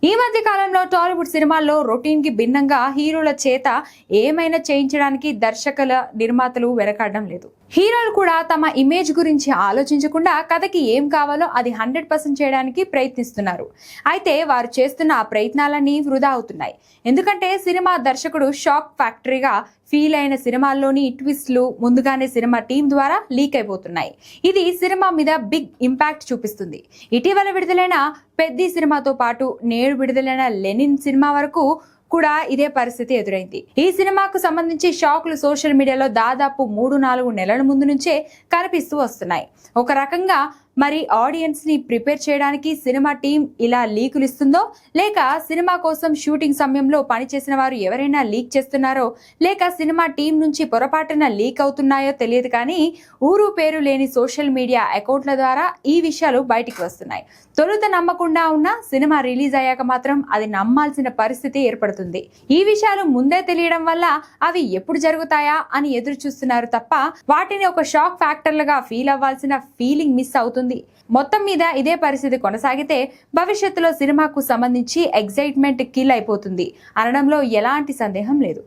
ఈ మధ్య కాలంలో టాలీవుడ్ సినిమాల్లో రొటీన్ కి భిన్నంగా హీరోల చేత ఏమైనా చేయించడానికి దర్శకుల నిర్మాతలు వెనకాడడం లేదు. హీరోలు కూడా తమ ఇమేజ్ గురించి ఆలోచించకుండా కథకి ఏం కావాలో అది 100% చేయడానికి ప్రయత్నిస్తున్నారు. అయితే వారు చేస్తున్న ఆ ప్రయత్నాలన్నీ వృధా అవుతున్నాయి. ఎందుకంటే సినిమా దర్శకుడు షాక్ ఫ్యాక్టరీగా ఫీల్ అయిన సినిమాల్లోని ట్విస్ట్లు ముందుగానే సినిమా టీం ద్వారా లీక్ అయిపోతున్నాయి. ఇది సినిమా మీద బిగ్ ఇంపాక్ట్ చూపిస్తుంది. ఇటీవల విడుదలైన పెద్ది సినిమాతో పాటు నేడు విడుదలైన లెనిన్ సినిమా వరకు కూడా ఇదే పరిస్థితి ఎదురైంది. ఈ సినిమాకు సంబంధించి షాక్లు సోషల్ మీడియాలో దాదాపు 3-4 నెలల ముందు నుంచే కనిపిస్తూ వస్తున్నాయి. ఒక రకంగా మరి ఆడియన్స్ ని ప్రిపేర్ చేయడానికి సినిమా టీం ఇలా లీకులు ఇస్తుందో, లేక సినిమా కోసం షూటింగ్ సమయంలో పనిచేసిన వారు ఎవరైనా లీక్ చేస్తున్నారో, లేక సినిమా టీం నుంచి పొరపాటున లీక్ అవుతున్నాయో తెలియదు. కానీ ఊరు పేరు లేని సోషల్ మీడియా అకౌంట్ల ద్వారా ఈ విషయాలు బయటికి వస్తున్నాయి. తొలుత నమ్మకుండా ఉన్న సినిమా రిలీజ్ అయ్యాక మాత్రం అది నమ్మాల్సిన పరిస్థితి ఏర్పడుతుంది. ఈ విషయాలు ముందే తెలియడం వల్ల అవి ఎప్పుడు జరుగుతాయా అని ఎదురు చూస్తున్నారు తప్ప వాటిని ఒక షాక్ ఫ్యాక్టర్లుగా ఫీల్ అవ్వాల్సిన ఫీలింగ్ మిస్ అవుతుంది. మొత్తం మీద ఇదే పరిస్థితి కొనసాగితే భవిష్యత్తులో సినిమాకు సంబంధించి ఎగ్జైట్మెంట్ కిల్ అయిపోతుంది అనడంలో ఎలాంటి సందేహం లేదు.